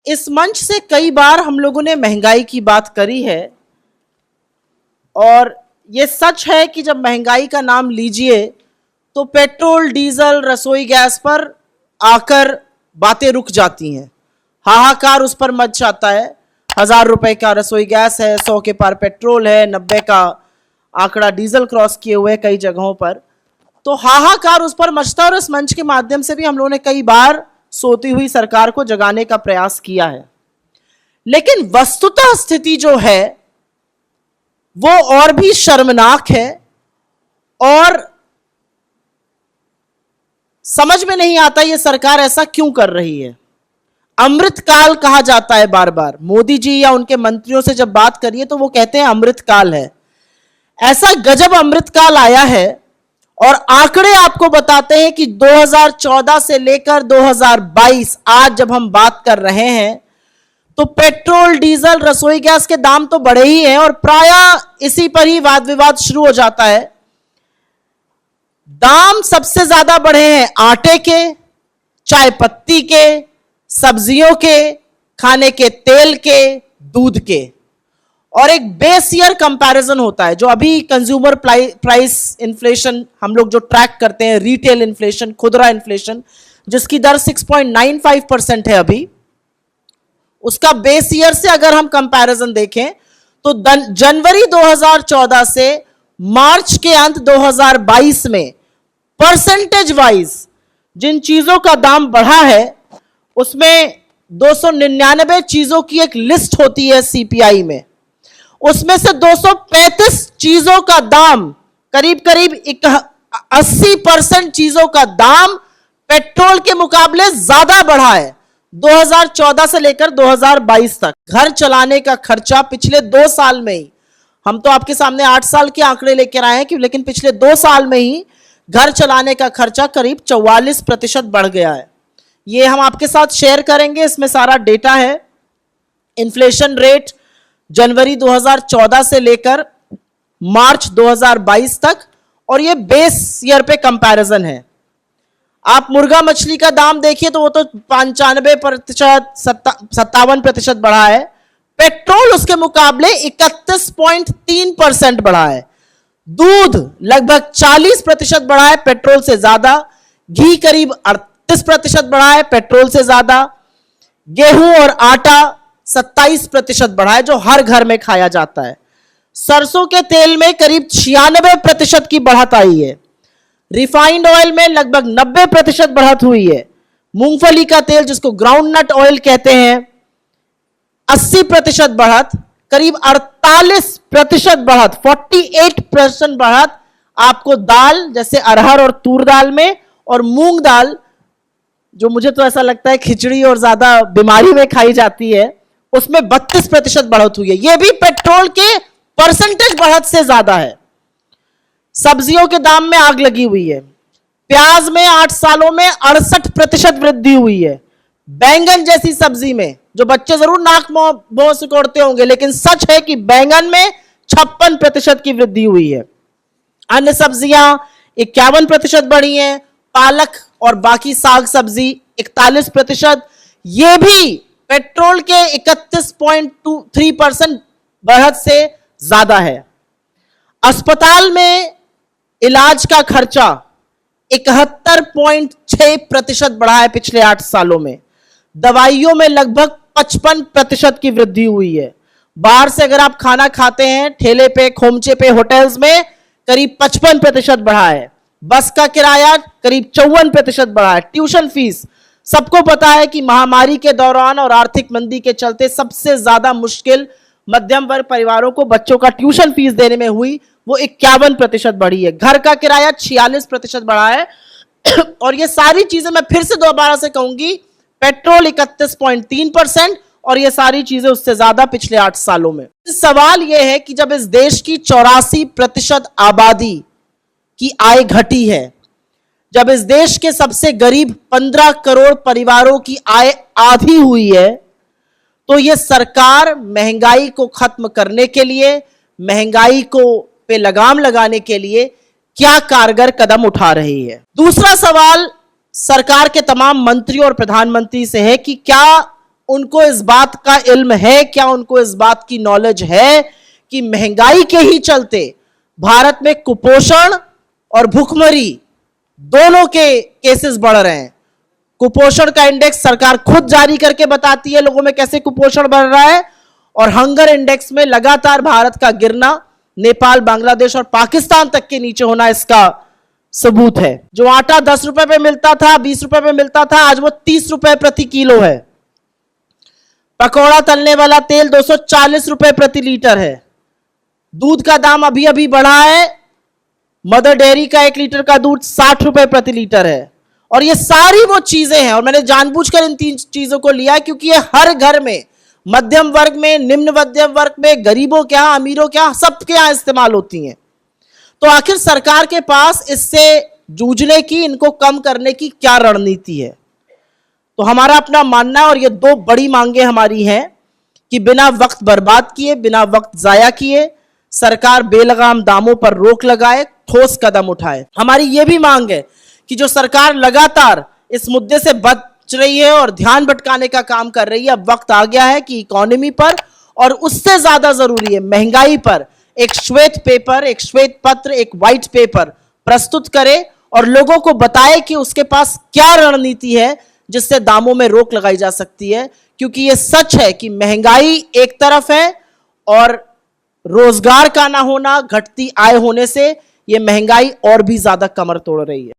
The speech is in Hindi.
इस मंच से कई बार हम लोगों ने महंगाई की बात करी है और ये सच है कि जब महंगाई का नाम लीजिए तो पेट्रोल, डीजल, रसोई गैस पर आकर बातें रुक जाती हैं। हाहाकार उस पर मच जाता है। 1000 रुपए का रसोई गैस है, 100 के पार पेट्रोल है, 90 का आंकड़ा डीजल क्रॉस किए हुए कई जगहों पर। तो हाहाकार उस पर मचता है और इस मंच के माध्यम से भी हम लोगों ने कई बार सोती हुई सरकार को जगाने का प्रयास किया है। लेकिन वस्तुतः स्थिति जो है वो और भी शर्मनाक है और समझ में नहीं आता ये सरकार ऐसा क्यों कर रही है। अमृतकाल कहा जाता है बार बार। मोदी जी या उनके मंत्रियों से जब बात करिए तो वो कहते हैं अमृतकाल है। ऐसा गजब अमृतकाल आया है और आंकड़े आपको बताते हैं कि 2014 से लेकर 2022 आज जब हम बात कर रहे हैं तो पेट्रोल, डीजल, रसोई गैस के दाम तो बढ़े ही हैं और प्रायः इसी पर ही वाद विवाद शुरू हो जाता है। दाम सबसे ज्यादा बढ़े हैं आटे के, चाय पत्ती के, सब्जियों के, खाने के तेल के, दूध के। और एक बेस ईयर कंपैरिजन होता है जो अभी कंज्यूमर प्राइस इन्फ्लेशन हम लोग जो ट्रैक करते हैं, रिटेल इन्फ्लेशन, खुदरा इन्फ्लेशन, जिसकी दर 6.95% है अभी, उसका बेस ईयर से अगर हम कंपैरिजन देखें तो जनवरी 2014 से मार्च के अंत 2022 में परसेंटेज वाइज जिन चीजों का दाम बढ़ा है उसमें 299 चीजों की एक लिस्ट होती है सीपीआई में। उसमें से 235 चीजों का दाम, करीब करीब 80% चीजों का दाम पेट्रोल के मुकाबले ज्यादा बढ़ा है 2014 से लेकर 2022 तक। घर चलाने का खर्चा पिछले 2 साल में ही, हम तो आपके सामने 8 साल के आंकड़े लेकर आए हैं कि लेकिन पिछले 2 साल में ही घर चलाने का खर्चा करीब 44% बढ़ गया है। ये हम आपके साथ शेयर करेंगे, इसमें सारा डेटा है। इन्फ्लेशन रेट जनवरी 2014 से लेकर मार्च 2022 तक और ये बेस ईयर पे कंपैरिजन है। आप मुर्गा मछली का दाम देखिए तो वो तो 95%, 57% बढ़ा है। पेट्रोल उसके मुकाबले 31.3% बढ़ा है। दूध लगभग 40% बढ़ा है पेट्रोल से ज्यादा। घी करीब 38% बढ़ा है पेट्रोल से ज्यादा। गेहूं और आटा 27% बढ़ा है जो हर घर में खाया जाता है। सरसों के तेल में करीब 96% की बढ़त आई है। रिफाइंड ऑयल में लगभग 90% बढ़त हुई है। मूंगफली का तेल जिसको ग्राउंड नट ऑयल कहते हैं 80% बढ़त, करीब 48% बढ़त, 48% बढ़त आपको दाल जैसे अरहर और तूर दाल में, और मूंग दाल जो मुझे तो ऐसा लगता है खिचड़ी और ज्यादा बीमारी में खाई जाती है उसमें 32% बढ़त हुई है। यह भी पेट्रोल के परसेंटेज बढ़त से ज्यादा है। सब्जियों के दाम में आग लगी हुई है। प्याज में 8 सालों में 68% वृद्धि हुई है। बैंगन जैसी सब्जी में, जो बच्चे जरूर नाक मुंह सिकोड़ते होंगे लेकिन सच है कि बैंगन में 56% की वृद्धि हुई है। अन्य सब्जियां 51% बढ़ी हैं। पालक और बाकी साग सब्जी 41%। यह भी पेट्रोल के 31.23% बढ़त से ज्यादा है। अस्पताल में इलाज का खर्चा 71.6% बढ़ा है पिछले 8 सालों में। दवाइयों में लगभग 55% की वृद्धि हुई है। बाहर से अगर आप खाना खाते हैं ठेले पे, खोमचे पे, होटल्स में, करीब 55% बढ़ा है। बस का किराया करीब 54% बढ़ा है। ट्यूशन फीस, सबको पता है कि महामारी के दौरान और आर्थिक मंदी के चलते सबसे ज्यादा मुश्किल मध्यम वर्ग परिवारों को बच्चों का ट्यूशन फीस देने में हुई, वो 51% बढ़ी है। घर का किराया 46% बढ़ा है। और ये सारी चीजें मैं फिर से दोबारा से कहूंगी, पेट्रोल 31.3% और ये सारी चीजें उससे ज्यादा पिछले 8 सालों में। सवाल यह है कि जब इस देश की 84% आबादी की आय घटी है, जब इस देश के सबसे गरीब 15 करोड़ परिवारों की आय आधी हुई है, तो ये सरकार महंगाई को खत्म करने के लिए, महंगाई को पे लगाम लगाने के लिए क्या कारगर कदम उठा रही है। दूसरा सवाल सरकार के तमाम मंत्रियों और प्रधानमंत्री से है कि क्या उनको इस बात का इल्म है क्या, उनको इस बात की नॉलेज है कि महंगाई के ही चलते भारत में कुपोषण और भूखमरी दोनों के केसेस बढ़ रहे हैं। कुपोषण का इंडेक्स सरकार खुद जारी करके बताती है लोगों में कैसे कुपोषण बढ़ रहा है, और हंगर इंडेक्स में लगातार भारत का गिरना नेपाल, बांग्लादेश और पाकिस्तान तक के नीचे होना इसका सबूत है। जो आटा 10 रुपए पे मिलता था, 20 रुपए पे मिलता था, आज वो 30 रुपए प्रति किलो है। पकौड़ा तलने वाला तेल 240 रुपए प्रति लीटर है। दूध का दाम अभी अभी बढ़ा है। मदर डेयरी का 1 लीटर का दूध 60 रुपए प्रति लीटर है। और ये सारी वो चीजें हैं, और मैंने जानबूझकर इन 3 चीजों को लिया क्योंकि ये हर घर में, मध्यम वर्ग में, निम्न मध्यम वर्ग में, गरीबों के यहां, अमीरों के यहां, सबके यहां इस्तेमाल होती हैं। तो आखिर सरकार के पास इससे जूझने की, इनको कम करने की क्या रणनीति है? तो हमारा अपना मानना है, और ये 2 बड़ी मांगे हमारी हैं कि बिना वक्त बर्बाद किए, बिना वक्त जाया किए सरकार बेलगाम दामों पर रोक लगाए, ठोस कदम उठाए। हमारी ये भी मांग है कि जो सरकार लगातार इस मुद्दे से बच रही है और ध्यान भटकाने का काम कर रही है, अब वक्त आ गया है कि इकोनॉमी पर, और उससे ज्यादा जरूरी है महंगाई पर, एक श्वेत पेपर, एक श्वेत पत्र, एक व्हाइट पेपर प्रस्तुत करे और लोगों को बताए कि उसके पास क्या रणनीति है जिससे दामों में रोक लगाई जा सकती है। क्योंकि यह सच है कि महंगाई एक तरफ है और रोजगार का ना होना, घटती आय होने से यह महंगाई और भी ज्यादा कमर तोड़ रही है।